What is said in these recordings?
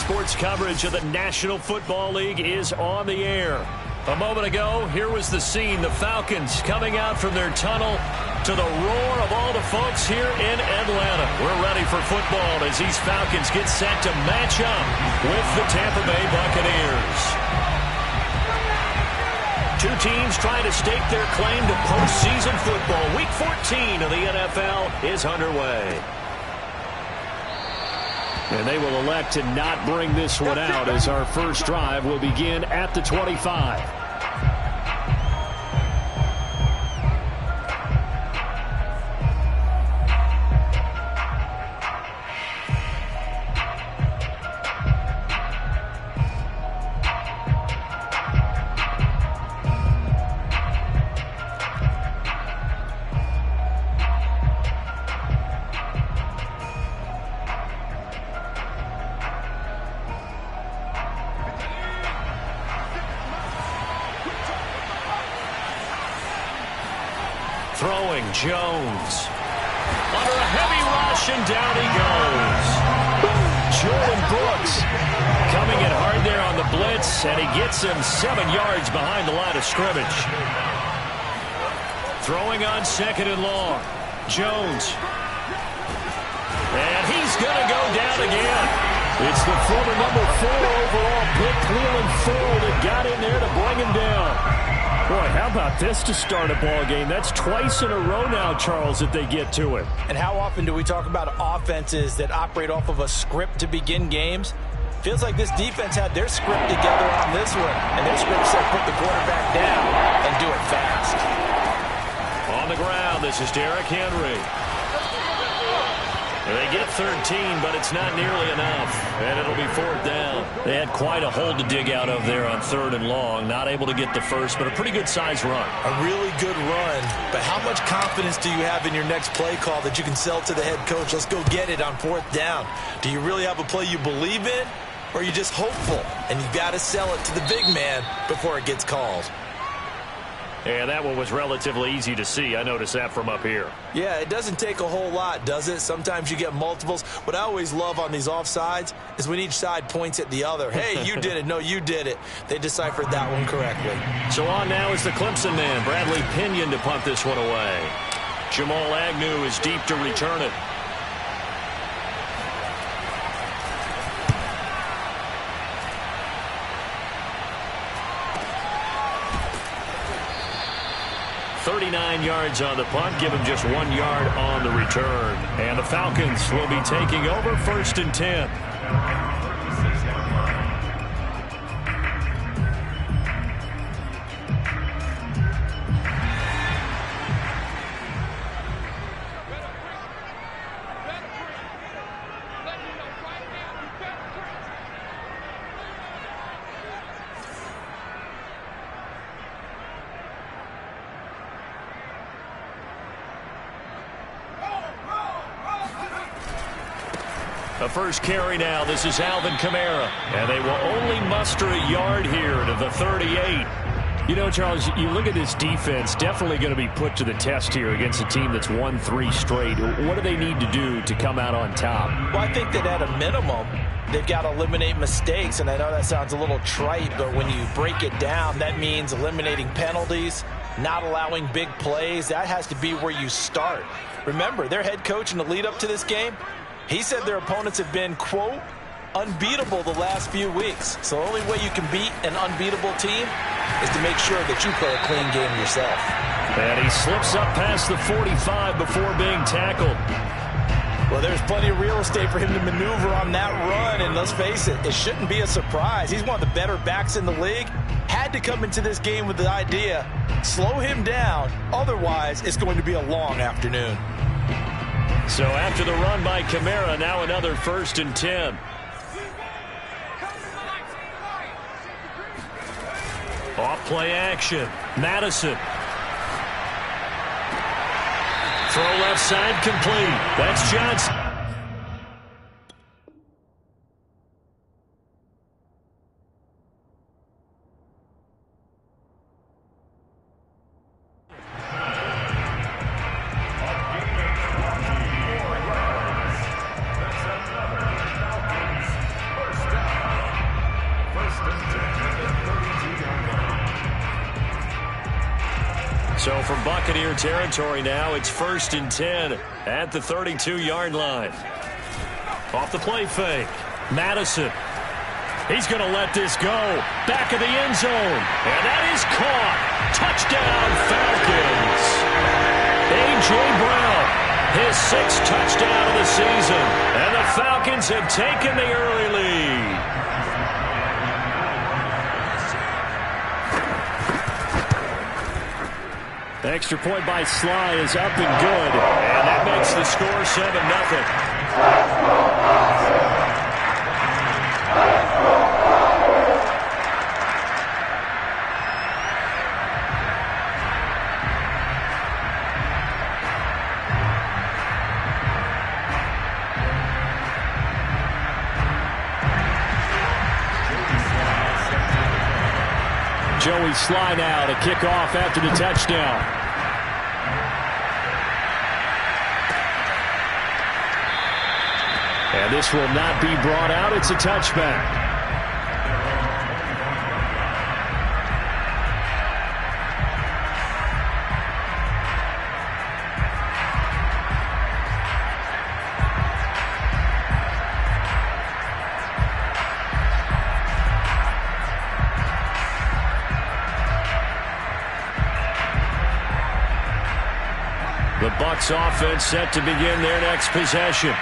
sports coverage of the National Football League is on the air. A moment ago, here was the scene. The Falcons coming out from their tunnel to the roar of all the folks here in Atlanta. We're ready for football as these Falcons get set to match up with the Tampa Bay Buccaneers. Two teams trying to stake their claim to postseason football. Week 14 of the NFL is underway. And they will elect to not bring this one out as our first drive will begin at the 25. Throwing Jones. Under a heavy rush, and down he goes. Jordan Bucs coming in hard there on the blitz, and he gets him 7 yards behind the line of scrimmage. Throwing on second and long. Jones. And he's going to go down again. It's the former number 4 overall pick, Cleveland Ford, that got in there to bring him down. Boy, how about this to start a ball game? That's twice in a row now, Charles, that they get to it. And how often do we talk about offenses that operate off of a script to begin games? Feels like this defense had their script together on this one, and their script said put the quarterback down and do it fast. On the ground, this is Derrick Henry. They get 13, but it's not nearly enough, and it'll be fourth down. They had quite a hole to dig out of there on third and long. Not able to get the first, but a pretty good-sized run. A really good run, but how much confidence do you have in your next play call that you can sell to the head coach? Let's go get it on fourth down. Do you really have a play you believe in, or are you just hopeful, and you've got to sell it to the big man before it gets called? And that one was relatively easy to see. I noticed that from up here. Yeah, it doesn't take a whole lot, does it? Sometimes you get multiples. What I always love on these offsides is when each side points at the other. Hey, you did it. No, you did it. They deciphered that one correctly. So on now is the Clemson man, Bradley Pinion, to punt this one away. Jamal Agnew is deep to return it. .39 yards on the punt, give him just 1 yard on the return. And the Falcons will be taking over first and 10. A first carry now. This is Alvin Kamara. And they will only muster a yard here to the 38. You know, Charles, you look at this defense, definitely going to be put to the test here against a team that's won 3 straight. What do they need to do to come out on top? Well, I think that at a minimum, they've got to eliminate mistakes. And I know that sounds a little trite, but when you break it down, that means eliminating penalties, not allowing big plays. That has to be where you start. Remember, their head coach in the lead up to this game, he said their opponents have been, quote, unbeatable the last few weeks. So the only way you can beat an unbeatable team is to make sure that you play a clean game yourself. And he slips up past the 45 before being tackled. Well, there's plenty of real estate for him to maneuver on that run, and let's face it, it shouldn't be a surprise. He's one of the better backs in the league. Had to come into this game with the idea, slow him down, otherwise it's going to be a long afternoon. So after the run by Kamara, now another first and 10. Off play action. Madison. Throw left side complete. That's Johnson. So from Buccaneer territory now, it's 1st and 10 at the 32-yard line. Off the play fake. Madison. He's going to let this go. Back of the end zone. And that is caught. Touchdown, Falcons. A.J. Brown, his 6th touchdown of the season. And the Falcons have taken the early lead. The extra point by Sly is up and good. And that makes the score 7-0. Joey Sly now to kick off after the touchdown. And this will not be brought out. It's a touchback. The Bucs offense set to begin their next possession.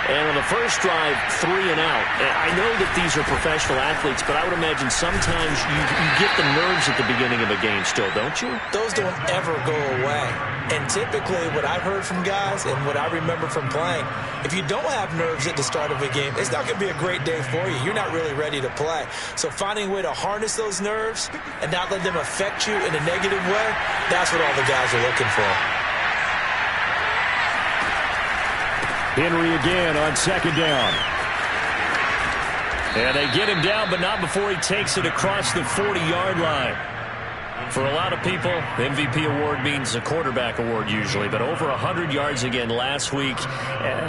And on the first drive, 3 and out. I know that these are professional athletes, but I would imagine sometimes you get the nerves at the beginning of a game still, don't you? Those don't ever go away. And typically what I've heard from guys and what I remember from playing, if you don't have nerves at the start of a game, it's not going to be a great day for you. You're not really ready to play. So finding a way to harness those nerves and not let them affect you in a negative way, that's what all the guys are looking for. Henry again on 2nd down. And they get him down, but not before he takes it across the 40-yard line. For a lot of people, the MVP award means a quarterback award usually, but over 100 yards again last week.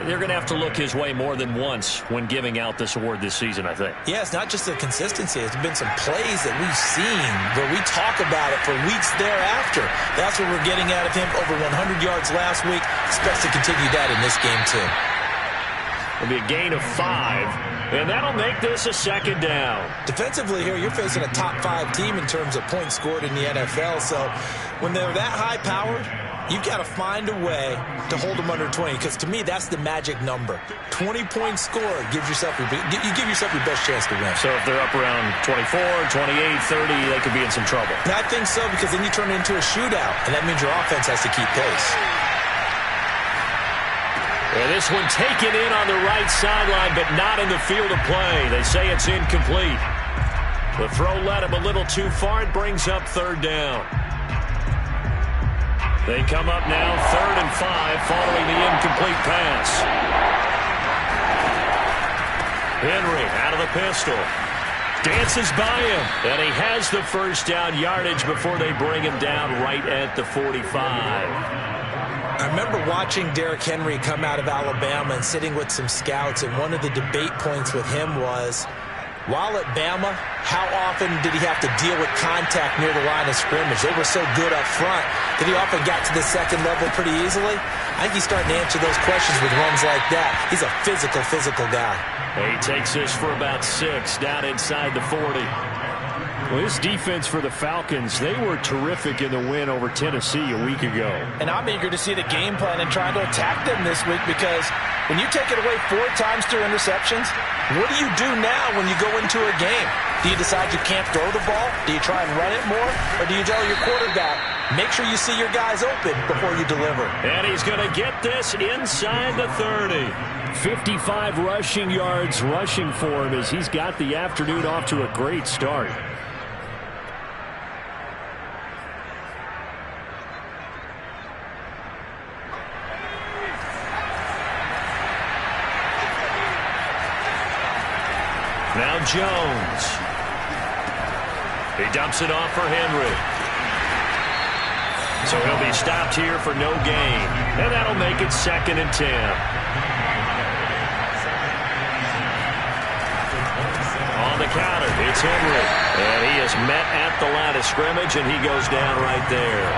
They're going to have to look his way more than once when giving out this award this season, I think. Yeah, it's not just the consistency. It's been some plays that we've seen where we talk about it for weeks thereafter. That's what we're getting out of him. Over 100 yards last week. Expects to continue that in this game, too. It'll be a gain of 5. And that'll make this a 2nd down. Defensively here, you're facing a top 5 team in terms of points scored in the NFL. So when they're that high-powered, you've got to find a way to hold them under 20. Because to me, that's the magic number. 20-point score gives yourself you give yourself your best chance to win. So if they're up around 24, 28, 30, they could be in some trouble. And I think so, because then you turn it into a shootout, and that means your offense has to keep pace. And this one taken in on the right sideline, but not in the field of play. They say it's incomplete. The throw led him a little too far. It brings up 3rd down. They come up now 3rd and 5 following the incomplete pass. Henry out of the pistol. Dances by him. And he has the 1st down yardage before they bring him down right at the 45. I remember watching Derrick Henry come out of Alabama and sitting with some scouts, and one of the debate points with him was, while at Bama, how often did he have to deal with contact near the line of scrimmage? They were so good up front that he often got to the 2nd level pretty easily. I think he's starting to answer those questions with runs like that. He's a physical guy. He takes this for about 6 down inside the 40. Well, this defense for the Falcons, they were terrific in the win over Tennessee a week ago. And I'm eager to see the game plan and trying to attack them this week, because when you take it away 4 times through interceptions, what do you do now when you go into a game? Do you decide you can't throw the ball? Do you try and run it more? Or do you tell your quarterback, make sure you see your guys open before you deliver? And he's going to get this inside the 30. 55 rushing yards rushing for him as he's got the afternoon off to a great start. Now Jones. He dumps it off for Henry. So he'll be stopped here for no gain. And that'll make it 2nd and 10. On the counter, it's Henry. And he is met at the line of scrimmage, and he goes down right there.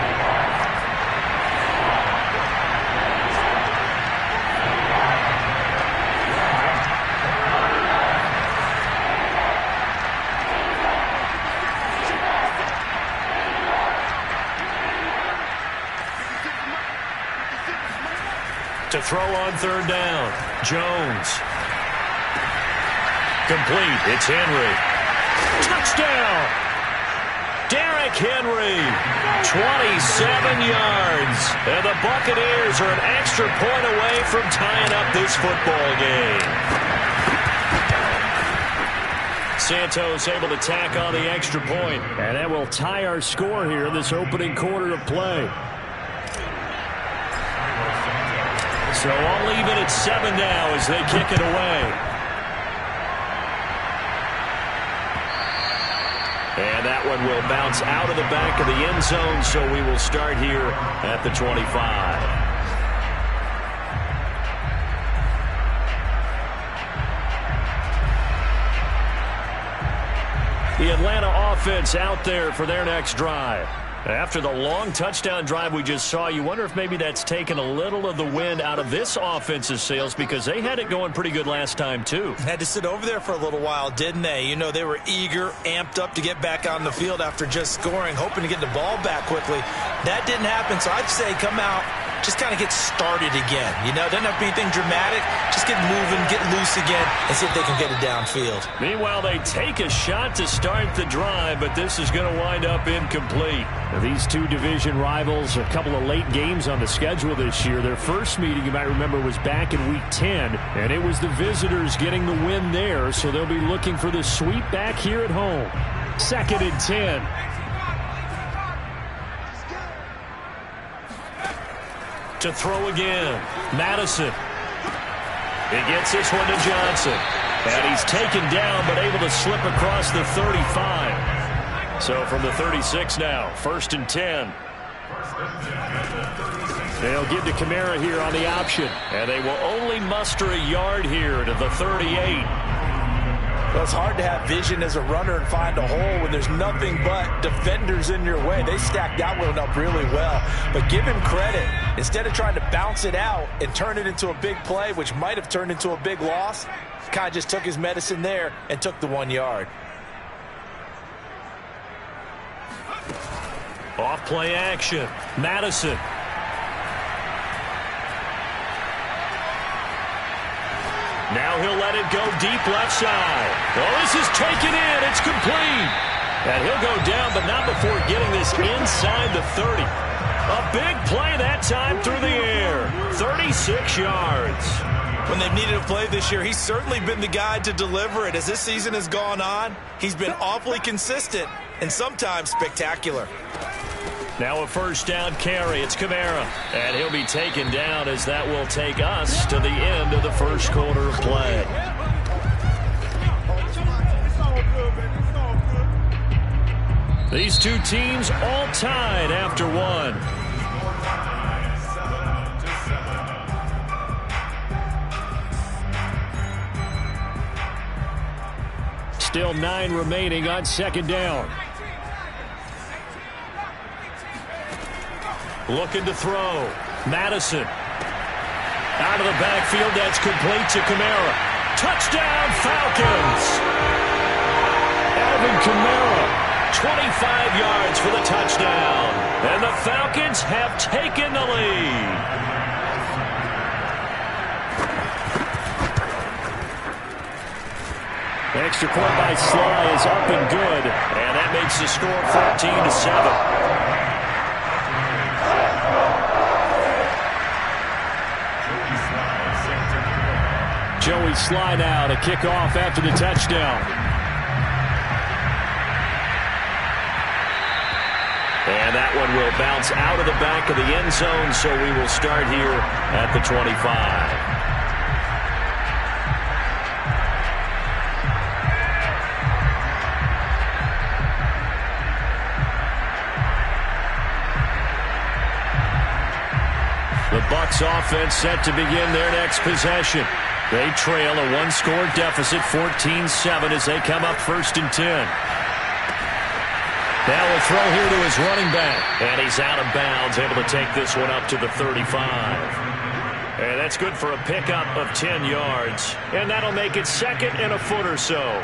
throw on third down. Jones. Complete. It's Henry. Touchdown! Derrick Henry, 27 yards. And the Buccaneers are an extra point away from tying up this football game. Santos able to tack on the extra point. And that will tie our score here in this opening quarter of play. So I'll leave it at 7 now as they kick it away. And that one will bounce out of the back of the end zone, so we will start here at the 25. The Atlanta offense out there for their next drive. After the long touchdown drive we just saw, you wonder if maybe that's taken a little of the wind out of this offense's sails because they had it going pretty good last time, too. Had to sit over there for a little while, didn't they? You know, they were eager, amped up to get back on the field after just scoring, hoping to get the ball back quickly. That didn't happen, so I'd say come out, just kind of get started again. You know, doesn't have to be anything dramatic. Just get moving, get loose again, and see if they can get it downfield. Meanwhile, they take a shot to start the drive, but this is going to wind up incomplete. Now, these two division rivals, a couple of late games on the schedule this year. Their first meeting, you might remember, was back in Week 10, and it was the visitors getting the win there, so they'll be looking for the sweep back here at home. 2nd and 10. To throw again. Madison. He gets this one to Johnson. And he's taken down but able to slip across the 35. So from the 36 now, 1st and 10. They'll give to Kamara here on the option. And they will only muster a yard here to the 38. Well, it's hard to have vision as a runner and find a hole when there's nothing but defenders in your way. They stacked that one up really well. But give him credit. Instead of trying to bounce it out and turn it into a big play, which might have turned into a big loss, kind of just took his medicine there and took the 1 yard. Off play action. Madison. Now he'll let it go deep left side. Oh, this is taken in. It's complete. And he'll go down, but not before getting this inside the 30. A big play that time through the air. 36 yards. When they've needed a play this year, he's certainly been the guy to deliver it. As this season has gone on, he's been awfully consistent and sometimes spectacular. Now a first down carry. It's Kamara. And he'll be taken down as that will take us to the end of the first quarter of play. These two teams all tied after one. Still 9 remaining on 2nd down. Looking to throw. Madison. Out of the backfield. That's complete to Kamara. Touchdown, Falcons. Alvin Kamara. 25 yards for the touchdown. And the Falcons have taken the lead. Extra point by Sly is up and good. And that makes the score 14-7. Joey Sly now to kick off after the touchdown. And that one will bounce out of the back of the end zone, so we will start here at the 25. The Bucs offense set to begin their next possession. They trail a 1-score deficit, 14-7, as they come up 1st and 10. Now a throw here to his running back. And he's out of bounds, able to take this one up to the 35. And that's good for a pickup of 10 yards. And that'll make it 2nd and a foot or so.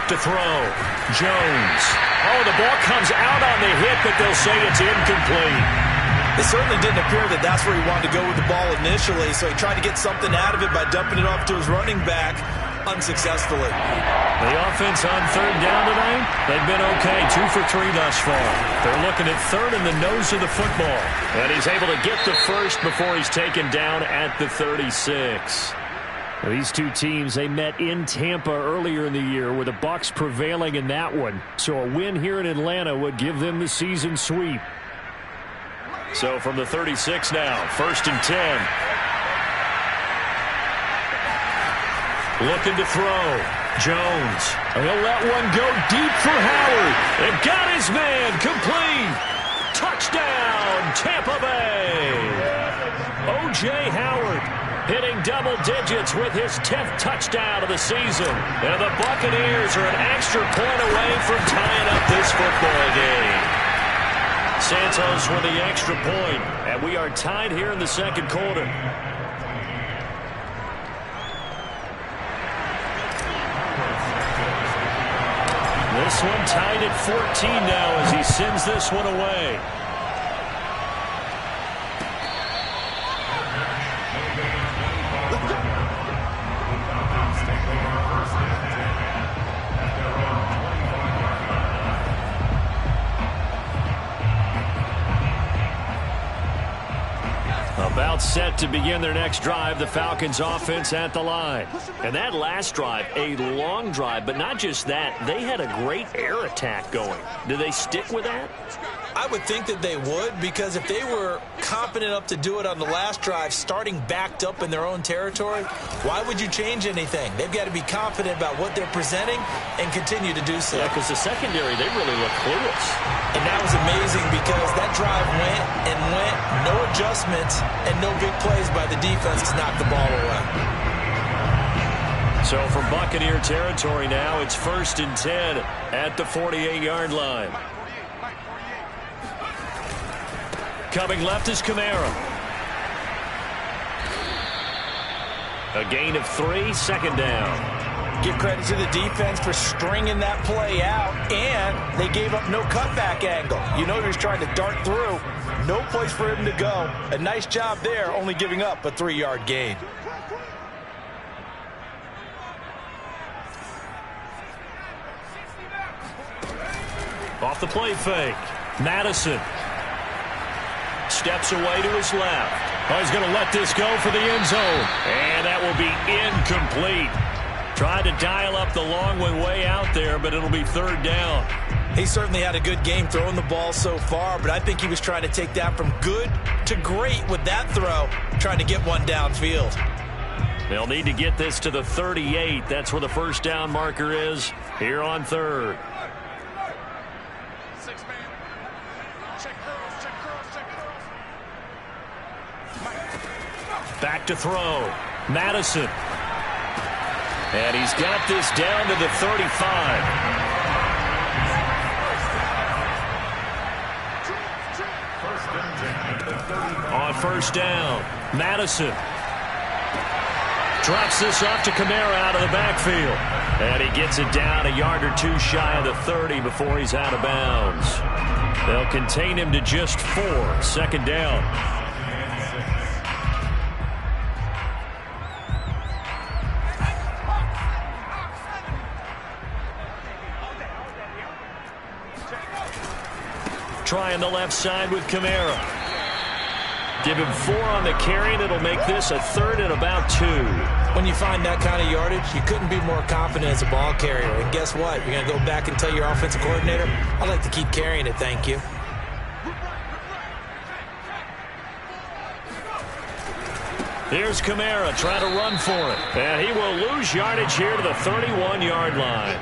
to throw. Jones. Oh, the ball comes out on the hit, but they'll say it's incomplete. It certainly didn't appear that that's where he wanted to go with the ball initially, so he tried to get something out of it by dumping it off to his running back unsuccessfully. The offense on third down tonight, they've been okay, 2 for 3 thus far. They're looking at third in the nose of the football. And he's able to get the first before he's taken down at the 36. These two teams, they met in Tampa earlier in the year with the Bucs prevailing in that one. So a win here in Atlanta would give them the season sweep. So from the 36 now, 1st and 10. Looking to throw. Jones. He'll let one go deep for Howard. And got his man complete. Touchdown, Tampa Bay. O.J. Howard hitting double digits with his 10th touchdown of the season. And the Buccaneers are an extra point away from tying up this football game. Santos with the extra point, and we are tied here in the second quarter. This one tied at 14 now as he sends this one away. About set to begin their next drive, the Falcons offense at the line. And that last drive, a long drive, but not just that, they had a great air attack going. Do they stick with that? I would think that they would, because if they were confident enough to do it on the last drive, starting backed up in their own territory, why would you change anything? They've got to be confident about what they're presenting and continue to do so. Yeah, because the secondary, they really look clueless. And that was amazing because that drive went and went, no adjustments, and no big plays by the defense to knock the ball away. So from Buccaneer territory now, it's 1st and 10 at the 48-yard line. Coming left is Kamara. A gain of 3, 2nd down. Give credit to the defense for stringing that play out, and they gave up no cutback angle. You know he was trying to dart through. No place for him to go. A nice job there, only giving up a 3-yard gain. Off the play fake. Madison. Steps away to his left. Oh, he's going to let this go for the end zone. And that will be incomplete. Tried to dial up the long one way out there, but it'll be 3rd down. He certainly had a good game throwing the ball so far, but I think he was trying to take that from good to great with that throw, trying to get one downfield. They'll need to get this to the 38. That's where the 1st down marker is here on 3rd. Back to throw. Madison. And he's got this down to the 35. On 1st down, Madison. Drops this off to Kamara out of the backfield. And he gets it down a yard or 2 shy of the 30 before he's out of bounds. They'll contain him to just 4. 2nd down. Trying the left side with Kamara. Give him 4 on the carry, and it'll make this a 3rd and about 2. When you find that kind of yardage, you couldn't be more confident as a ball carrier. And guess what? You're going to go back and tell your offensive coordinator, I'd like to keep carrying it, thank you. Here's Kamara trying to run for it. And he will lose yardage here to the 31-yard line.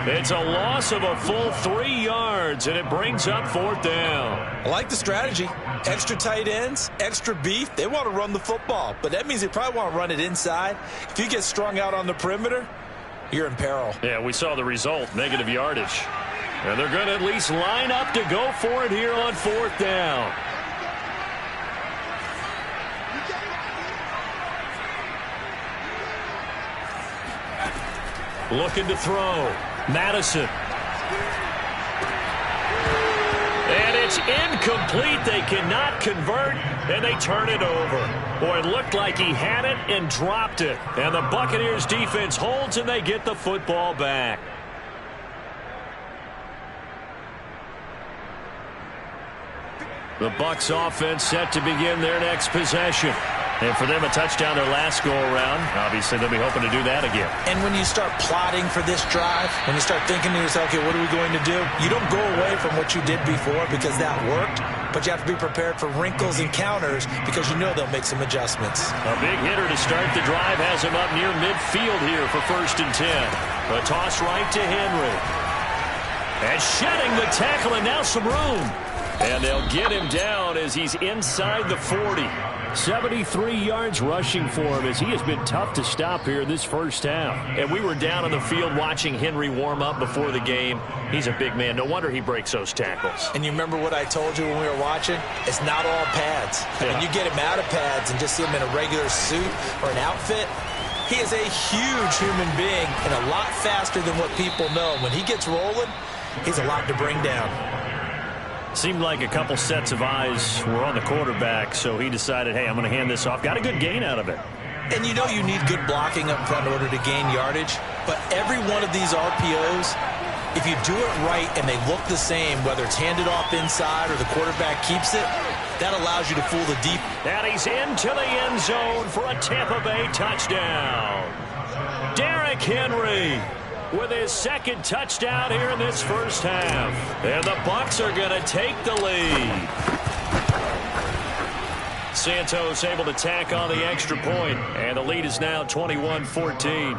It's a loss of a full 3 yards, and it brings up 4th down. I like the strategy. Extra tight ends, extra beef. They want to run the football, but that means they probably want to run it inside. If you get strung out on the perimeter, you're in peril. Yeah, we saw the result, negative yardage. And they're going to at least line up to go for it here on 4th down. Looking to throw. Madison. And it's incomplete. They cannot convert, and they turn it over. Boy, it looked like he had it and dropped it. And the Buccaneers defense holds, and they get the football back. The Bucs offense set to begin their next possession. And for them, a touchdown their last go-around. Obviously, they'll be hoping to do that again. And when you start plotting for this drive, when you start thinking to yourself, okay, what are we going to do? You don't go away from what you did before because that worked, but you have to be prepared for wrinkles and counters because you know they'll make some adjustments. A big hitter to start the drive has him up near midfield here for 1st and 10. A toss right to Henry. And shedding the tackle, and now some room. And they'll get him down as he's inside the 40. 73 yards rushing for him as he has been tough to stop here in this first half. And we were down on the field watching Henry warm up before the game. He's a big man. No wonder he breaks those tackles. And you remember what I told you when we were watching? It's not all pads. I mean, you get him out of pads and just see him in a regular suit or an outfit. He is a huge human being and a lot faster than what people know. When he gets rolling, he's a lot to bring down. Seemed like a couple sets of eyes were on the quarterback, so he decided, hey, I'm going to hand this off. Got a good gain out of it. And you know you need good blocking up front in order to gain yardage. But every one of these RPOs, if you do it right and they look the same, whether it's handed off inside or the quarterback keeps it, that allows you to fool the deep. And he's into the end zone for a Tampa Bay touchdown. Derrick Henry with his second touchdown here in this first half. And the Bucs are going to take the lead. Santos able to tack on the extra point, and the lead is now 21-14.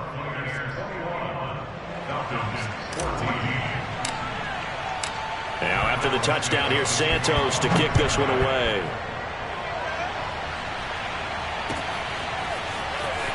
Now after the touchdown, here's Santos to kick this one away.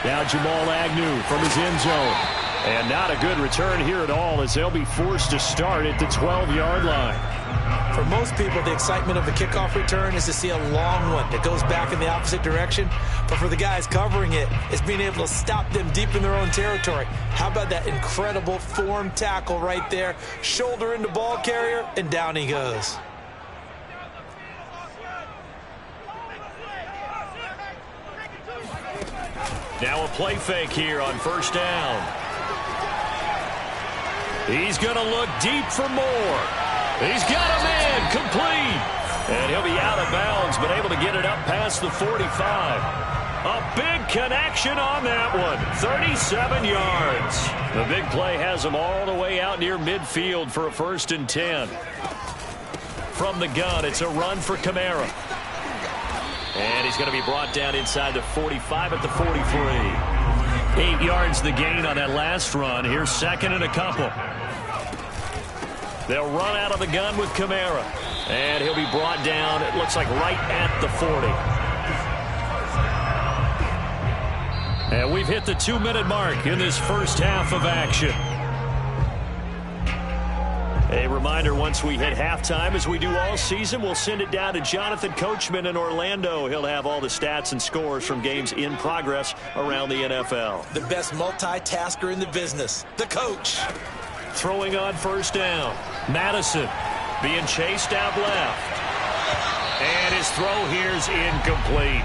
Now Jamal Agnew from his end zone. And not a good return here at all as they'll be forced to start at the 12-yard line. For most people, the excitement of the kickoff return is to see a long one that goes back in the opposite direction. But for the guys covering it, it's being able to stop them deep in their own territory. How about that incredible form tackle right there? Shoulder into ball carrier, and down he goes. Now a play fake here on first down. He's going to look deep for more. He's got a man complete. And he'll be out of bounds, but able to get it up past the 45. A big connection on that one. 37 yards. The big play has him all the way out near midfield for a 1st and 10. From the gun, it's a run for Kamara. And he's going to be brought down inside the 45 at the 43. 8 yards the gain on that last run. Here's second and a couple. They'll run out of the gun with Kamara. And he'll be brought down, it looks like, right at the 40. And we've hit the 2-minute mark in this first half of action. A reminder, once we hit halftime, as we do all season, we'll send it down to Jonathan Coachman in Orlando. He'll have all the stats and scores from games in progress around the NFL. The best multitasker in the business, the coach. Throwing on first down. Madison being chased out left. And his throw here's incomplete.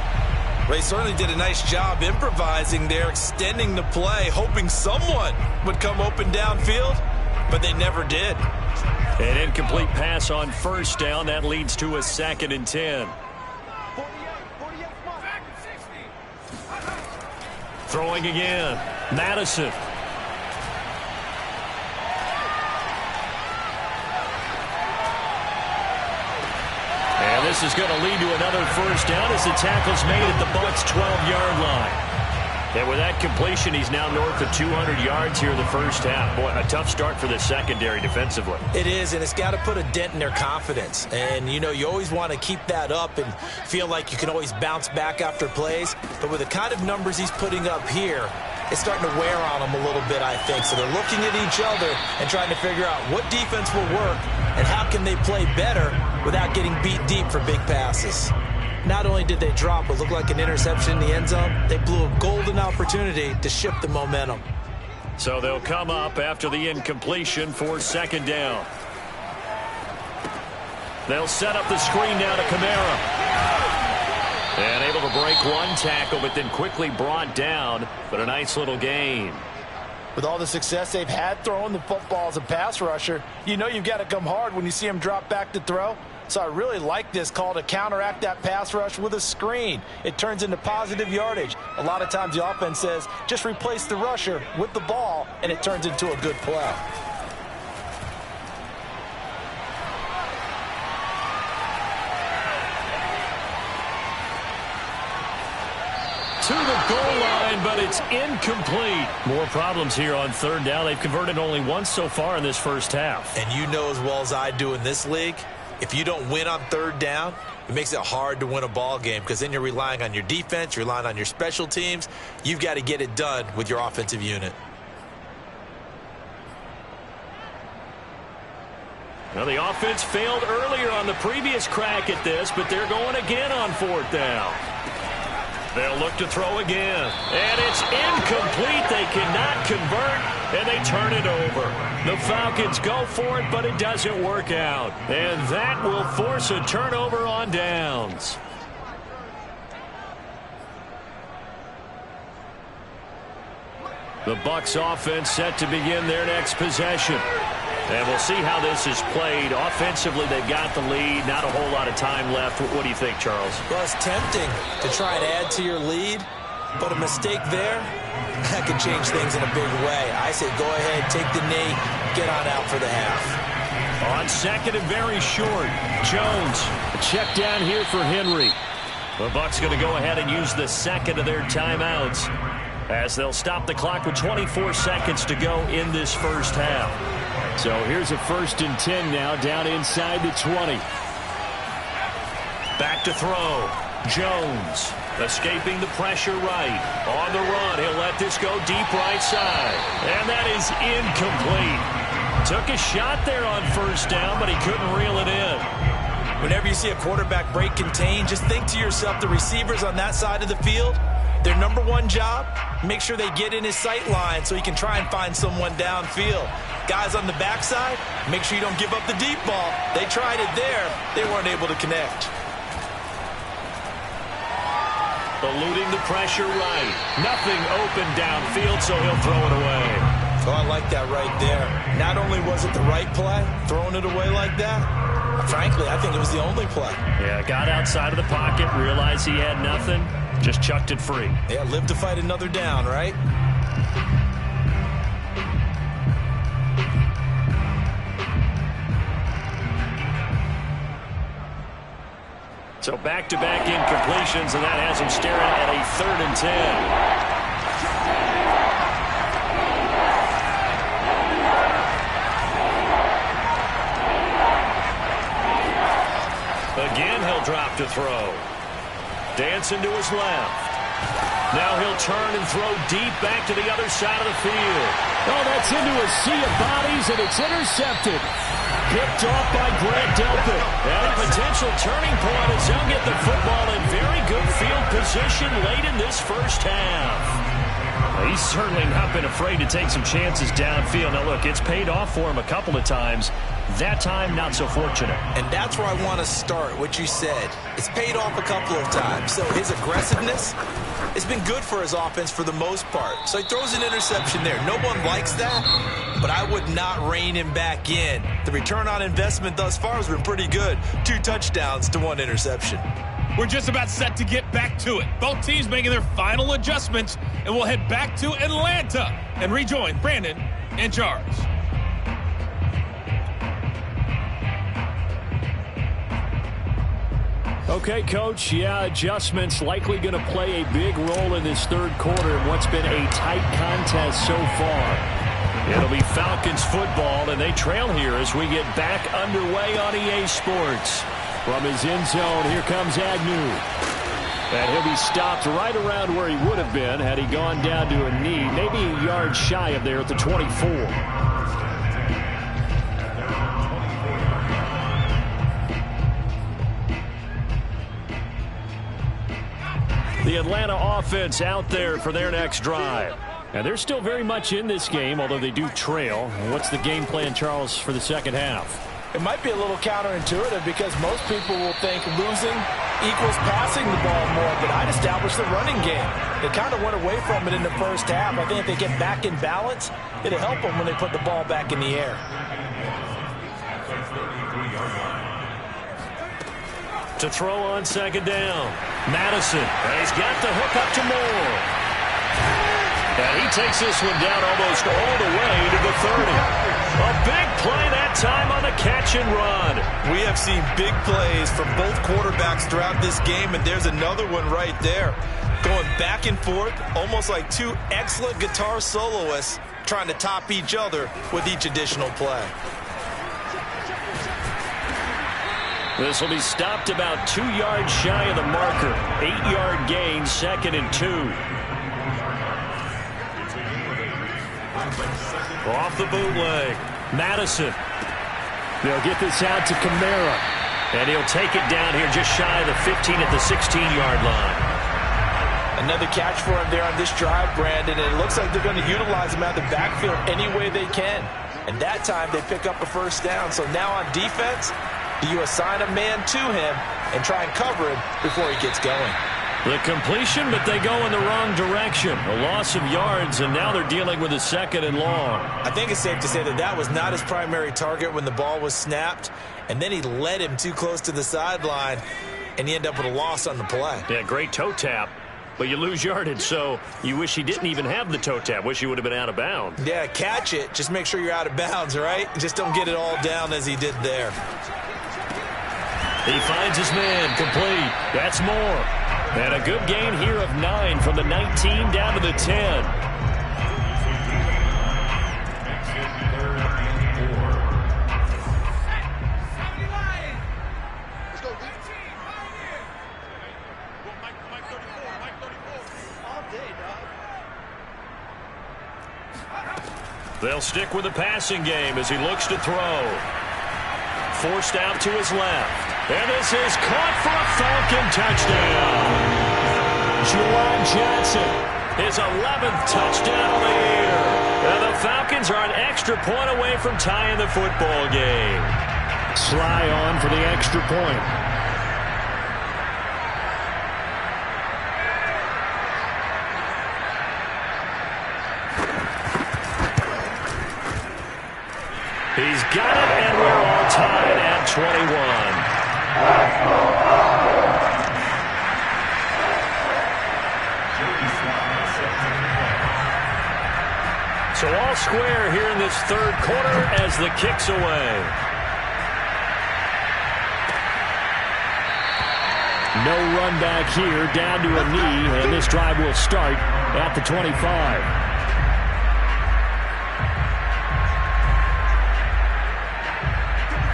Ray certainly did a nice job improvising there, extending the play, hoping someone would come open downfield, but they never did. An incomplete pass on first down. That leads to a 2nd and 10. Throwing again. Madison. And this is going to lead to another first down as the tackle's made at the Bucs' 12-yard line. And with that completion, he's now north of 200 yards here in the first half. Boy, a tough start for the secondary defensively. It is, and it's got to put a dent in their confidence. And, you know, you always want to keep that up and feel like you can always bounce back after plays. But with the kind of numbers he's putting up here, it's starting to wear on them a little bit, I think. So they're looking at each other and trying to figure out what defense will work and how can they play better without getting beat deep for big passes. Not only did they drop what looked like an interception in the end zone, they blew a golden opportunity to shift the momentum. So they'll come up after the incompletion for second down. They'll set up the screen now to Kamara. And able to break one tackle, but then quickly brought down. But a nice little gain. With all the success they've had throwing the football as a pass rusher, you know you've got to come hard when you see him drop back to throw. So I really like this call to counteract that pass rush with a screen. It turns into positive yardage. A lot of times the offense says, just replace the rusher with the ball, and it turns into a good play. To the goal line, but it's incomplete. More problems here on third down. They've converted only once so far in this first half. And you know as well as I do in this league, if you don't win on third down, it makes it hard to win a ball game because then you're relying on your defense, you're relying on your special teams. You've got to get it done with your offensive unit. Well, the offense failed earlier on the previous crack at this, but they're going again on fourth down. They'll look to throw again. And it's incomplete. They cannot convert, and they turn it over. The Falcons go for it, but it doesn't work out. And that will force a turnover on downs. The Bucs offense set to begin their next possession. And we'll see how this is played. Offensively, they've got the lead. Not a whole lot of time left. What do you think, Charles? Well, it's tempting to try and add to your lead, but a mistake there, that could change things in a big way. I say go ahead, take the knee, get on out for the half. On second and very short, Jones. A check down here for Henry. The Bucs going to go ahead and use the second of their timeouts as they'll stop the clock with 24 seconds to go in this first half. So here's a 1st and 10 now, down inside the 20. Back to throw. Jones escaping the pressure right. On the run, he'll let this go deep right side. And that is incomplete. Took a shot there on first down, but he couldn't reel it in. Whenever you see a quarterback break contain, just think to yourself, the receivers on that side of the field, their number one job, make sure they get in his sight line so he can try and find someone downfield. Guys on the backside, make sure you don't give up the deep ball. They tried it there. They weren't able to connect. Eluding the pressure right. Nothing open downfield, so he'll throw it away. Oh, I like that right there. Not only was it the right play, throwing it away like that, frankly, I think it was the only play. Yeah, got outside of the pocket, realized he had nothing, just chucked it free. Yeah, live to fight another down, right? So back-to-back incompletions, and that has him staring at a 3rd and 10. Again, he'll drop to throw. Dancing to his left. Now he'll turn and throw deep back to the other side of the field. Oh, that's into a sea of bodies, and it's intercepted. Picked off by Grant Delpit. And a potential turning point as he'll get the football in very good field position late in this first half. He's certainly not been afraid to take some chances downfield. Now, look, it's paid off for him a couple of times. That time, not so fortunate. And that's where I want to start, what you said. It's paid off a couple of times. So his aggressiveness has been good for his offense for the most part. So he throws an interception there. No one likes that, but I would not rein him back in. The return on investment thus far has been pretty good. 2 touchdowns to 1 interception. We're just about set to get back to it. Both teams making their final adjustments, and we'll head back to Atlanta and rejoin Brandon and Charles. Okay, Coach, yeah, adjustments likely going to play a big role in this third quarter in what's been a tight contest so far. It'll be Falcons football, and they trail here as we get back underway on EA Sports. From his end zone, here comes Agnew. And he'll be stopped right around where he would have been had he gone down to a knee, maybe a yard shy of there at the 24. The Atlanta offense out there for their next drive. And they're still very much in this game, although they do trail. What's the game plan, Charles, for the second half? It might be a little counterintuitive because most people will think losing equals passing the ball more, but I'd establish the running game. They kind of went away from it in the first half. I think if they get back in balance, it'll help them when they put the ball back in the air. To throw on second down. Madison. He's got the hook up to Moore. And he takes this one down almost all the way to the 30. A big play that time on the catch and run. We have seen big plays from both quarterbacks throughout this game, and there's another one right there. Going back and forth, almost like two excellent guitar soloists trying to top each other with each additional play. This will be stopped about 2 yards shy of the marker. 8-yard gain, 2nd and 2. Off the bootleg. Madison. They'll get this out to Kamara. And he'll take it down here just shy of the 15 at the 16-yard line. Another catch for him there on this drive, Brandon. And it looks like they're going to utilize him out of the backfield any way they can. And that time they pick up a first down. So now on defense, do you assign a man to him and try and cover him before he gets going? The completion, but they go in the wrong direction. A loss of yards, and now they're dealing with a 2nd and long. I think it's safe to say that that was not his primary target when the ball was snapped, and then he led him too close to the sideline, and he ended up with a loss on the play. Yeah, great toe tap, but you lose yardage, so you wish he didn't even have the toe tap. Wish he would have been out of bounds. Yeah, catch it. Just make sure you're out of bounds, right? Just don't get it all down as he did there. He finds his man, complete. That's Moore. And a good gain here of 9 from the 19 down to the 10. They'll stick with the passing game as he looks to throw. Forced out to his left. And this is caught for a Falcon touchdown. Juwan Johnson, his 11th touchdown of the year. And the Falcons are an extra point away from tying the football game. Sly on for the extra point. He's got it, and we're all tied at 21. So all square here in this third quarter as the kick's away. No run back here, down to a knee, and this drive will start at the 25.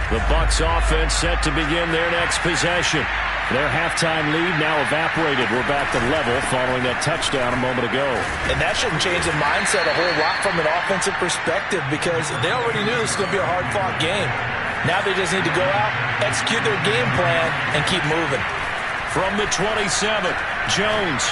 The Bucs offense set to begin their next possession. Their halftime lead now evaporated. We're back to level following that touchdown a moment ago. And that shouldn't change the mindset a whole lot from an offensive perspective because they already knew this was going to be a hard-fought game. Now they just need to go out, execute their game plan, and keep moving. From the 27th, Jones.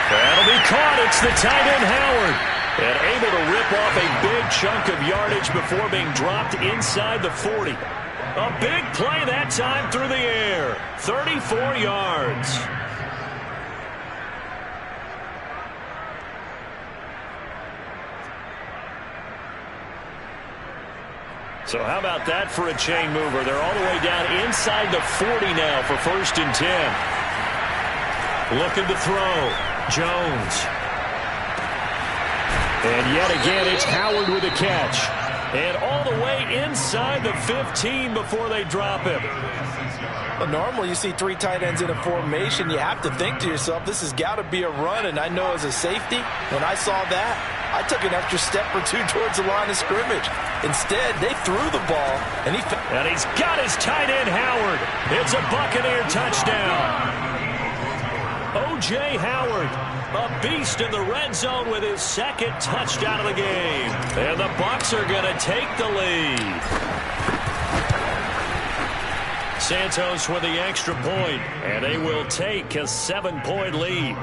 That'll be caught. It's the tight end, Howard. And able to rip off a big chunk of yardage before being dropped inside the 40. A big play that time through the air. 34 yards. So how about that for a chain mover? They're all the way down inside the 40 now for 1st and 10. Looking to throw. Jones. And yet again, it's Howard with a catch. And all the way inside the 15 before they drop him. Well, normally you see 3 tight ends in a formation. You have to think to yourself, this has got to be a run. And I know as a safety, when I saw that, I took an extra step or 2 towards the line of scrimmage. Instead, they threw the ball. And he's got his tight end, Howard. It's a Buccaneer touchdown. O.J. Howard, a beast in the red zone with his 2nd touchdown of the game. And the Bucs are going to take the lead. Santos with the extra point, and they will take a 7-point lead.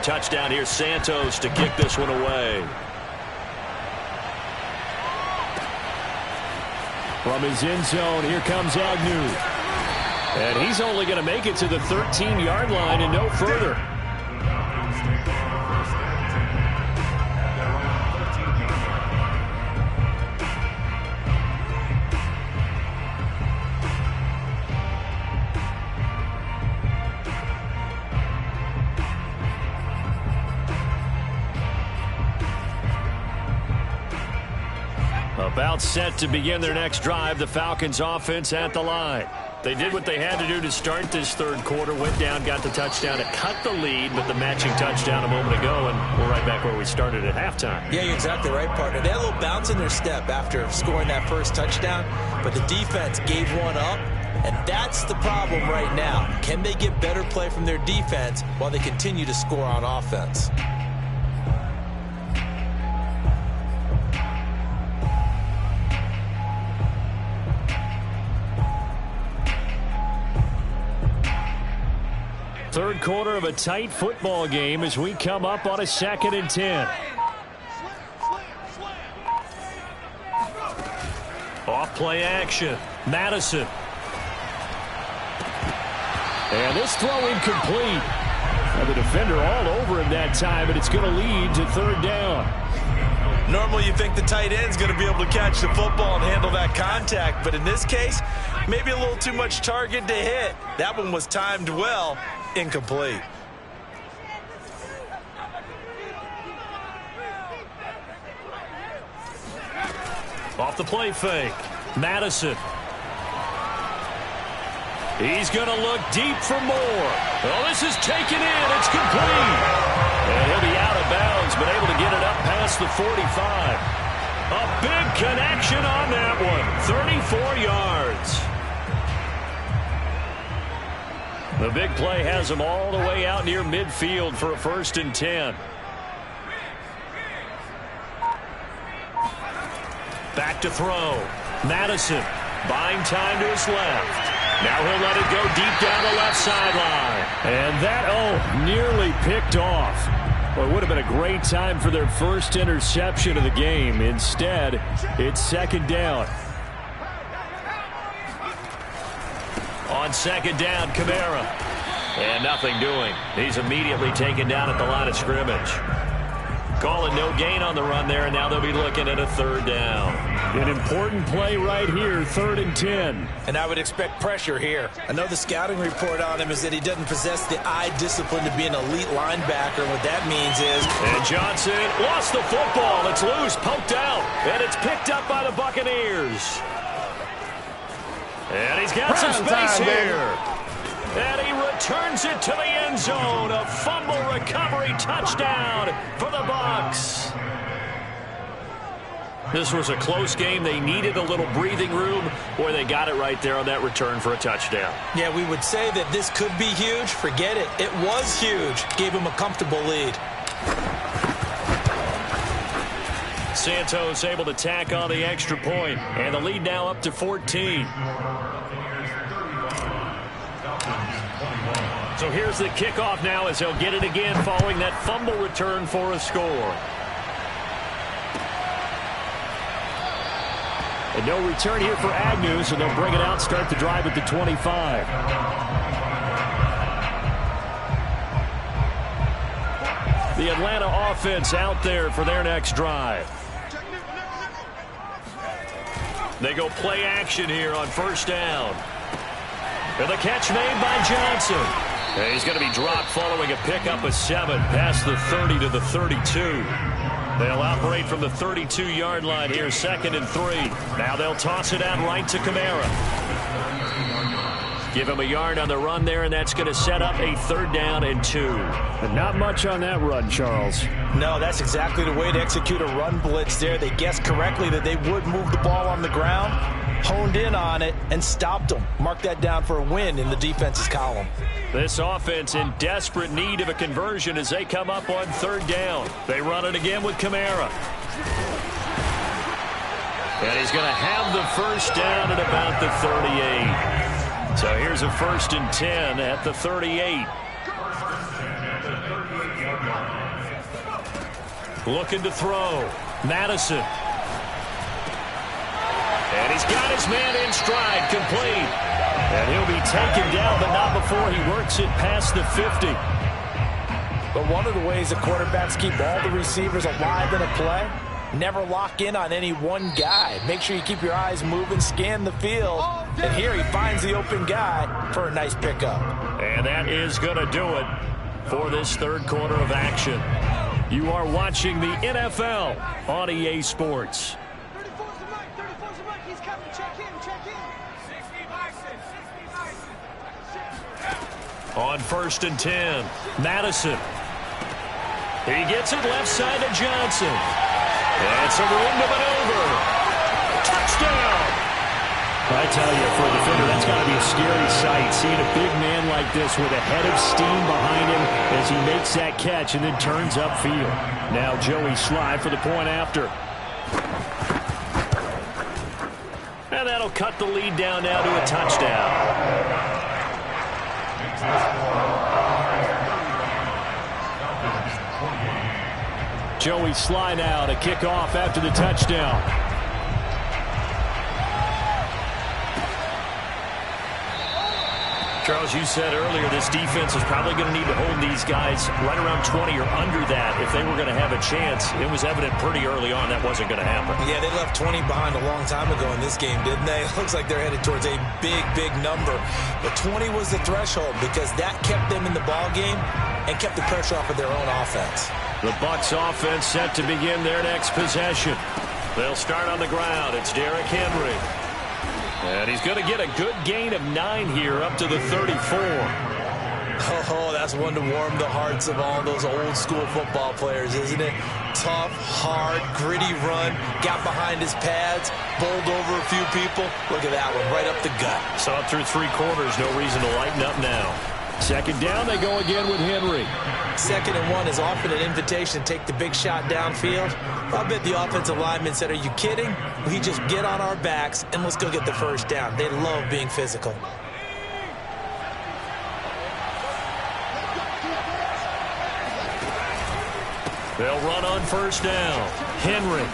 touchdown. Here's Santos to kick this one away. From his end zone, here comes Agnew. And he's only going to make it to the 13-yard line and no further. About set to begin their next drive, the Falcons offense at the line. They did what they had to do to start this third quarter, went down, got the touchdown to cut the lead, but the matching touchdown a moment ago, and we're right back where we started at halftime. Yeah, you're exactly right, partner. They had a little bounce in their step after scoring that first touchdown, but the defense gave one up, and that's the problem right now. Can they get better play from their defense while they continue to score on offense? Third quarter of a tight football game as we come up on a 2nd and 10. Off play action. Madison. And this throw incomplete. And the defender all over him that time, but it's going to lead to third down. Normally you think the tight end's going to be able to catch the football and handle that contact, but in this case, maybe a little too much target to hit. That one was timed well. Incomplete. Off the play fake. Madison. He's going to look deep for more. Oh, this is taken in. It's complete. And he'll be out of bounds, but able to get it up past the 45. A big connection on that one. 34 yards. The big play has him all the way out near midfield for a 1st and 10. Back to throw. Madison buying time to his left. Now he'll let it go deep down the left sideline. And that, nearly picked off. Well, it would have been a great time for their first interception of the game. Instead, it's 2nd down. On 2nd down, Kamara. And nothing doing. He's immediately taken down at the line of scrimmage. Calling no gain on the run there, and now they'll be looking at a 3rd down. An important play right here, 3rd and 10. And I would expect pressure here. I know the scouting report on him is that he doesn't possess the eye discipline to be an elite linebacker. What that means is... And Johnson lost the football. It's loose, poked out, and it's picked up by the Buccaneers. And he's got some space here. And he returns it to the end zone. A fumble recovery touchdown for the Bucs. This was a close game. They needed a little breathing room. Boy, they got it right there on that return for a touchdown. Yeah, we would say that this could be huge. Forget it. It was huge. Gave him a comfortable lead. Santos able to tack on the extra point, and the lead now up to 14. So here's the kickoff now as he'll get it again following that fumble return for a score. And no return here for Agnew, so they'll bring it out, start the drive at the 25. The Atlanta offense out there for their next drive. They go play action here on 1st down. And the catch made by Johnson. And he's going to be dropped following a pickup of 7 past the 30 to the 32. They'll operate from the 32-yard line here, 2nd and 3. Now they'll toss it out right to Kamara. Give him a yard on the run there, and that's going to set up a 3rd down and 2. And not much on that run, Charles. No, that's exactly the way to execute a run blitz there. They guessed correctly that they would move the ball on the ground, honed in on it, and stopped them. Mark that down for a win in the defense's column. This offense in desperate need of a conversion as they come up on 3rd down. They run it again with Kamara. And he's going to have the 1st down at about the 38. So here's a 1st and 10 at the 38. Looking to throw. Madison. And he's got his man in stride, complete. And he'll be taken down, but not before he works it past the 50. But one of the ways that quarterbacks keep all the receivers alive in a play, never lock in on any one guy. Make sure you keep your eyes moving, scan the field. And here he finds the open guy for a nice pickup. And that is going to do it for this third quarter of action. You are watching the NFL on EA Sports. On 1st and 10, Madison. He gets it left side to Johnson. It's a room to maneuver. Touchdown! I tell you, for a defender, that's got to be a scary sight, seeing a big man like this with a head of steam behind him as he makes that catch and then turns upfield. Now Joey Sly for the point after. And that'll cut the lead down now to a touchdown. Joey Sly now to kick off after the touchdown. Charles, you said earlier this defense is probably going to need to hold these guys right around 20 or under that if they were going to have a chance. It was evident pretty early on that wasn't going to happen. Yeah, they left 20 behind a long time ago in this game, didn't they? It looks like they're headed towards a big, big number. But 20 was the threshold because that kept them in the ball game and kept the pressure off of their own offense. The Bucs offense set to begin their next possession. They'll start on the ground. It's Derrick Henry. And he's going to get a good gain of 9 here up to the 34. Oh, that's one to warm the hearts of all those old school football players, isn't it? Tough, hard, gritty run. Got behind his pads, bowled over a few people. Look at that one, right up the gut. Saw it through 3 quarters. No reason to lighten up now. Second down, they go again with Henry. 2nd and 1 is often an invitation to take the big shot downfield. I bet the offensive lineman said, are you kidding? We just get on our backs and let's go get the first down. They love being physical. They'll run on 1st down. Henry.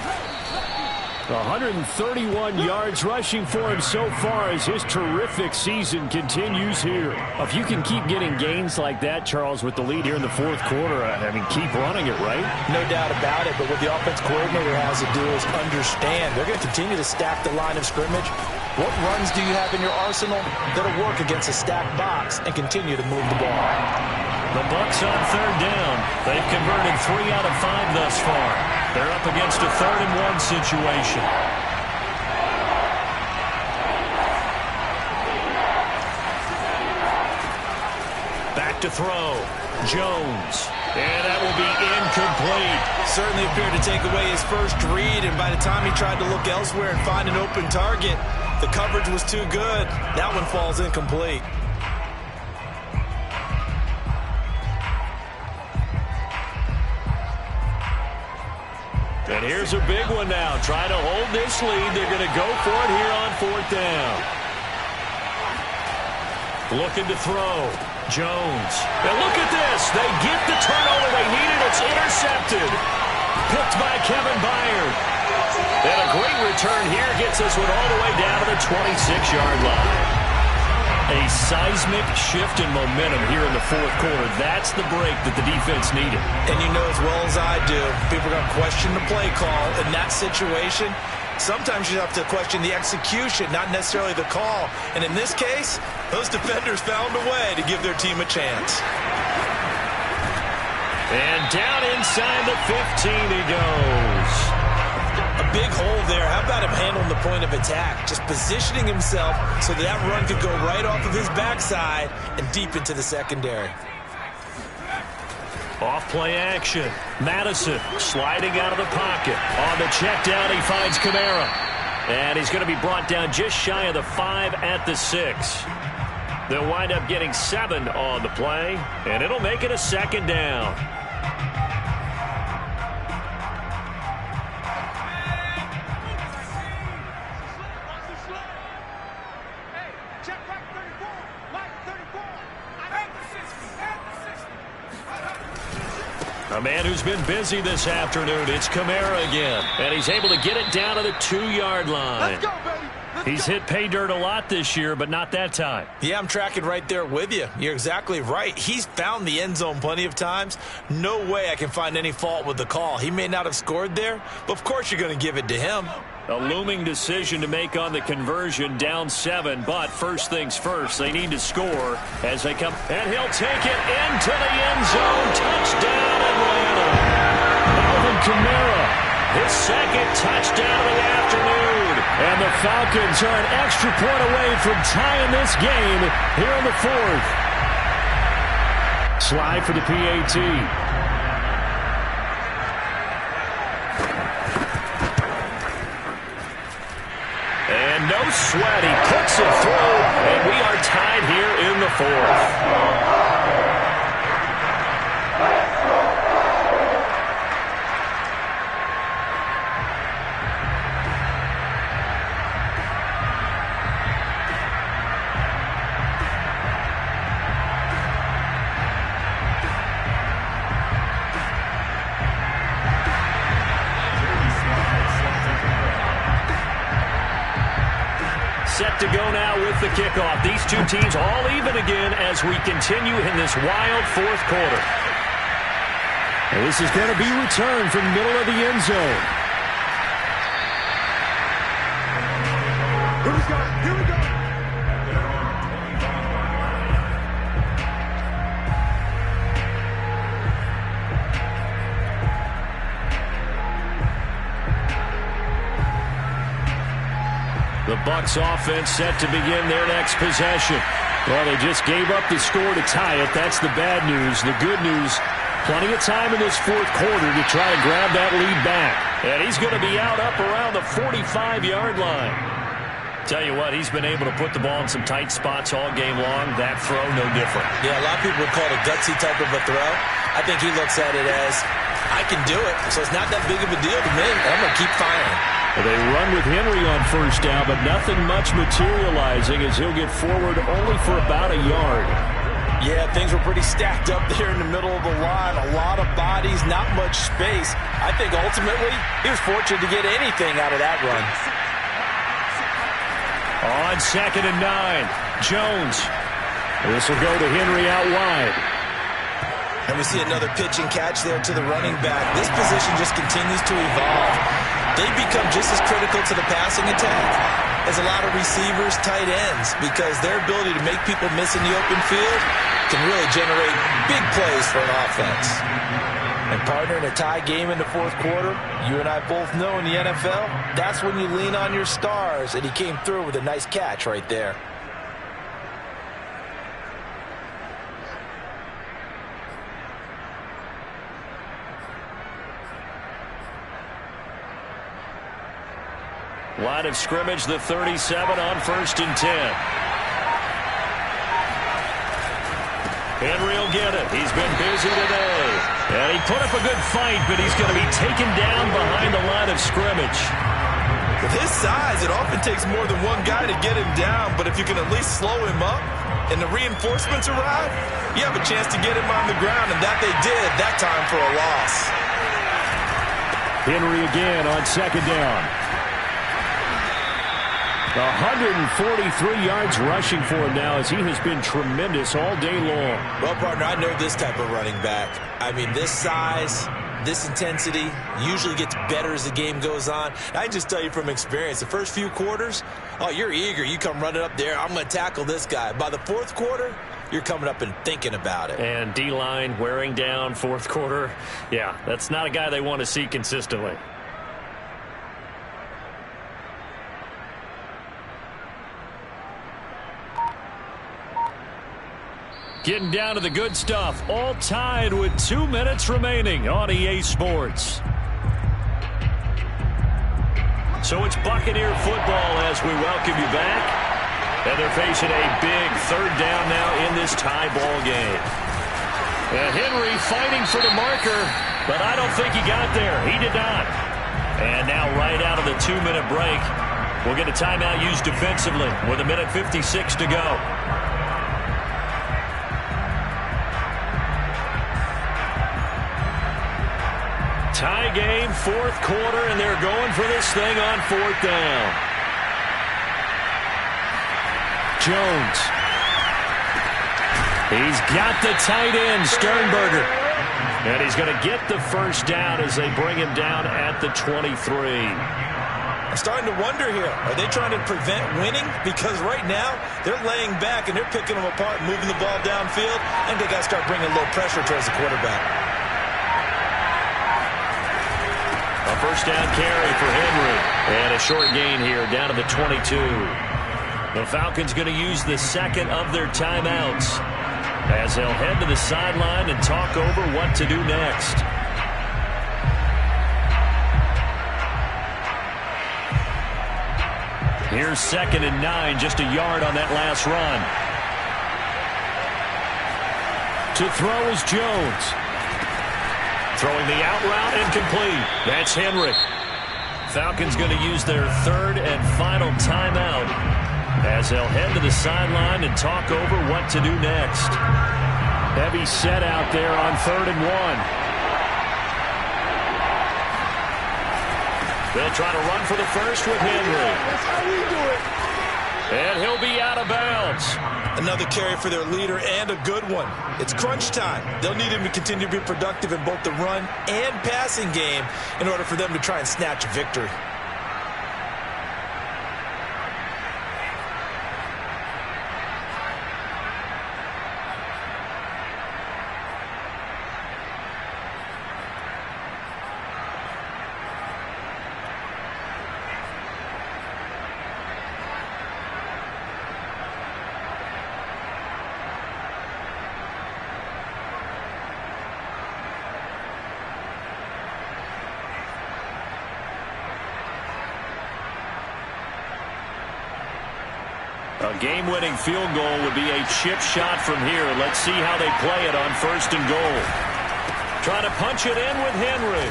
131 yards rushing for him so far as his terrific season continues here. If you can keep getting gains like that, Charles, with the lead here in the 4th quarter, I mean, keep running it, right? No doubt about it, but what the offense coordinator has to do is understand. They're going to continue to stack the line of scrimmage. What runs do you have in your arsenal that'll work against a stacked box and continue to move the ball? The Bucs on 3rd down. They've converted 3 out of 5 thus far. They're up against a 3rd and 1 situation. Back to throw. Jones. And that will be incomplete. Certainly appeared to take away his first read, and by the time he tried to look elsewhere and find an open target, the coverage was too good. That one falls incomplete. And here's a big one now. Trying to hold this lead. They're going to go for it here on 4th down. Looking to throw. Jones. And look at this. They get the turnover they needed. It's intercepted. Picked by Kevin Byard. And a great return here gets this one all the way down to the 26-yard line. A seismic shift in momentum here in the 4th quarter. That's the break that the defense needed. And you know as well as I do, people are going to question the play call in that situation. Sometimes you have to question the execution, not necessarily the call. And in this case, those defenders found a way to give their team a chance. And down inside the 15 he goes. A big hole there. How about him handling the point of attack? Just positioning himself so that run could go right off of his backside and deep into the secondary. Off play action. Madison sliding out of the pocket. On the check down, he finds Kamara. And he's going to be brought down just shy of the 5 at the 6. They'll wind up getting 7 on the play, and it'll make it a 2nd down. man who's been busy this afternoon, it's Kamara again. And he's able to get it down to the 2-yard line. Let's go, baby. He's hit pay dirt a lot this year, but not that time. Yeah, I'm tracking right there with you. You're exactly right. He's found the end zone plenty of times. No way I can find any fault with the call. He may not have scored there, but of course you're going to give it to him. A looming decision to make on the conversion, down 7, but first things first, they need to score as they come. And he'll take it into the end zone. Touchdown, Atlanta. Alvin Kamara, his second touchdown of the afternoon. And the Falcons are an extra point away from tying this game here in the 4th. Slide for the PAT. And no sweat. He puts it through, and we are tied here in the 4th. Set to go now with the kickoff. These two teams all even again as we continue in this wild 4th quarter. And this is going to be returned from the middle of the end zone. Here we go. Here we go. The Bucs offense set to begin their next possession. Well, they just gave up the score to tie it. That's the bad news. The good news, plenty of time in this 4th quarter to try to grab that lead back. And he's going to be out up around the 45-yard line. Tell you what, he's been able to put the ball in some tight spots all game long. That throw, no different. Yeah, a lot of people would call it a gutsy type of a throw. I think he looks at it as, I can do it, so it's not that big of a deal to me. I'm going to keep firing. They run with Henry on first down, but nothing much materializing as he'll get forward only for about a yard. Yeah, things were pretty stacked up there in the middle of the line. A lot of bodies, not much space. I think ultimately he was fortunate to get anything out of that run. On 2nd and 9, Jones. This will go to Henry out wide. And we see another pitch and catch there to the running back. This position just continues to evolve. They become just as critical to the passing attack as a lot of receivers, tight ends, because their ability to make people miss in the open field can really generate big plays for an offense. And partner, in a tie game in the 4th quarter, you and I both know in the NFL, that's when you lean on your stars, and he came through with a nice catch right there. Line of scrimmage, the 37 on 1st and 10. Henry will get it. He's been busy today. And he put up a good fight, but he's going to be taken down behind the line of scrimmage. With his size, it often takes more than one guy to get him down, but if you can at least slow him up and the reinforcements arrive, you have a chance to get him on the ground, and that they did that time for a loss. Henry again on 2nd down. 143 yards rushing for him now as he has been tremendous all day long. Well, partner, I know this type of running back. I mean, this size, this intensity usually gets better as the game goes on. I can just tell you from experience, the first few quarters, oh, you're eager. You come running up there, I'm going to tackle this guy. By the 4th quarter, you're coming up and thinking about it. And D-line wearing down 4th quarter. Yeah, that's not a guy they want to see consistently. Getting down to the good stuff. All tied with 2 minutes remaining on EA Sports. So it's Buccaneer football as we welcome you back. And they're facing a big 3rd down now in this tie ball game. And Henry fighting for the marker, but I don't think he got there. He did not. And now right out of the 2-minute break, we'll get a timeout used defensively with 1:56 to go. Tie game, fourth quarter, and they're going for this thing on fourth down. Jones. He's got the tight end, Sternberger. And he's going to get the first down as they bring him down at the 23. I'm starting to wonder here, are they trying to prevent winning? Because right now, they're laying back and they're picking them apart, moving the ball downfield, and they got to start bringing a little pressure towards the quarterback. A first down carry for Henry. And a short gain here down to the 22. The Falcons going to use the second of their timeouts as they'll head to the sideline and talk over what to do next. Here's 2nd and 9, just a yard on that last run. To throw is Jones. Throwing the out route, incomplete. That's Henry. Falcons going to use their third and final timeout as they'll head to the sideline and talk over what to do next. Heavy set out there on 3rd and 1. They'll try to run for the first with Henry. That's how we do it. And he'll be out of bounds. Another carry for their leader and a good one. It's crunch time. They'll need him to continue to be productive in both the run and passing game in order for them to try and snatch a victory. A game-winning field goal would be a chip shot from here. Let's see how they play it on 1st and goal. Trying to punch it in with Henry.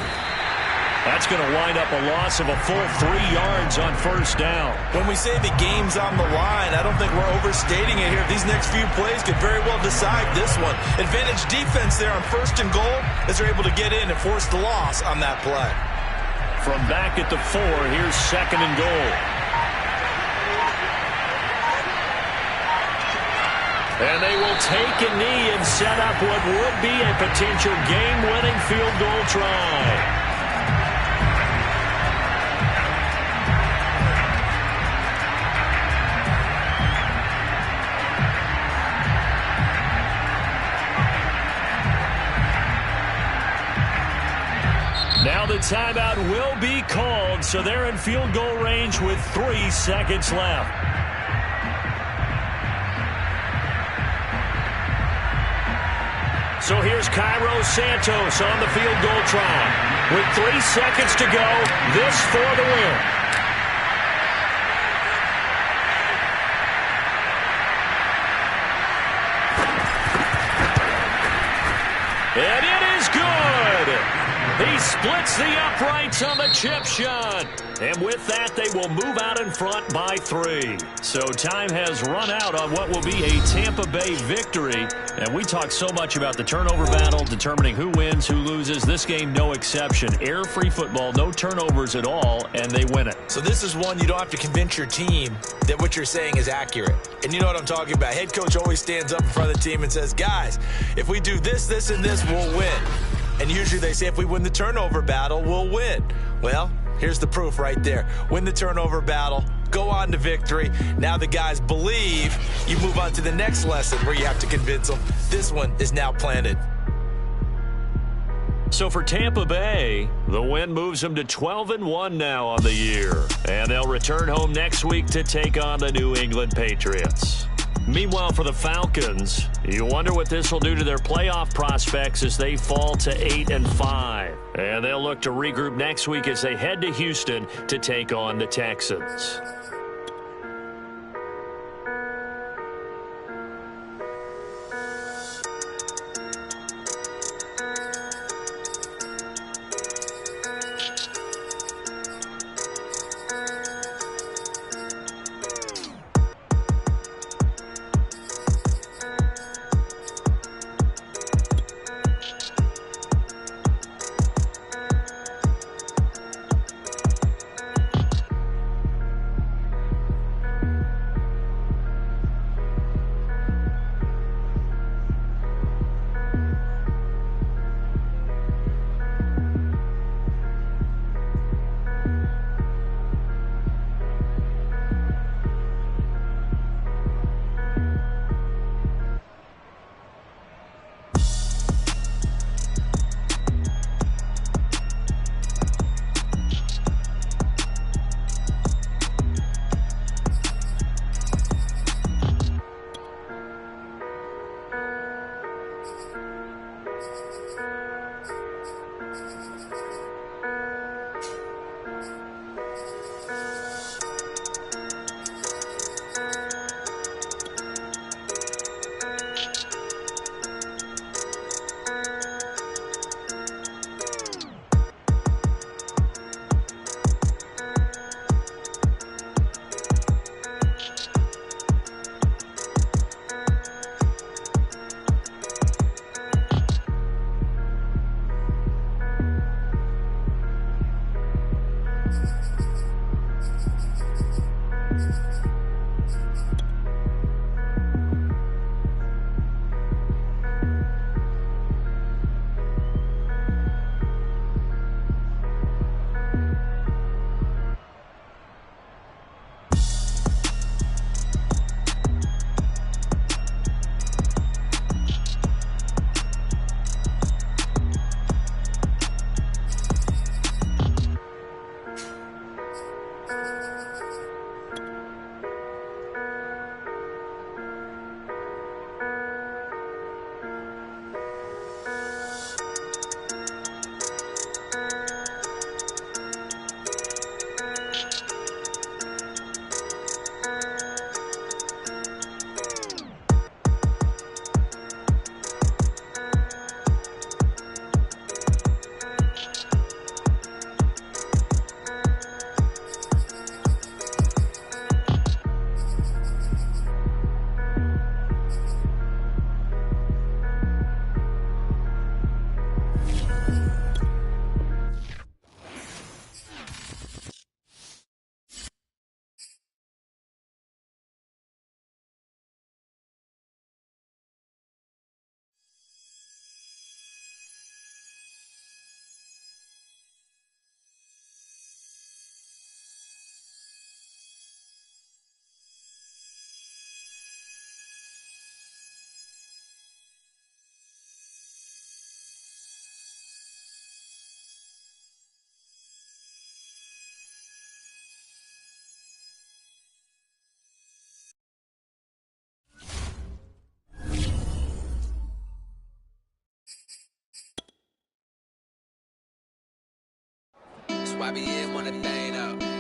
That's going to wind up a loss of a full 3 yards on 1st down. When we say the game's on the line, I don't think we're overstating it here. These next few plays could very well decide this one. Advantage defense there on 1st and goal as they're able to get in and force the loss on that play. From back at the 4, here's 2nd and goal. And they will take a knee and set up what would be a potential game-winning field goal try. Now the timeout will be called, so they're in field goal range with 3 seconds left. So here's Cairo Santos on the field goal try. With 3 seconds to go, this for the win. And it is good. He splits the uprights on the chip shot. And with that, they will move out in front by 3. So time has run out on what will be a Tampa Bay victory. And we talk so much about the turnover battle, determining who wins, who loses. This game, no exception. Error-free football, no turnovers at all, and they win it. So this is one you don't have to convince your team that what you're saying is accurate. And you know what I'm talking about. Head coach always stands up in front of the team and says, guys, if we do this, this, and this, we'll win. And usually they say if we win the turnover battle, we'll win. Well, here's the proof right there. Win the turnover battle, go on to victory. Now the guys believe. You move on to the next lesson where you have to convince them. This one is now planted. So for Tampa Bay, the win moves them to 12-1 now on the year. And they'll return home next week to take on the New England Patriots. Meanwhile, for the Falcons, you wonder what this will do to their playoff prospects as they fall to 8-5. And they'll look to regroup next week as they head to Houston to take on the Texans. YBN want a thing up.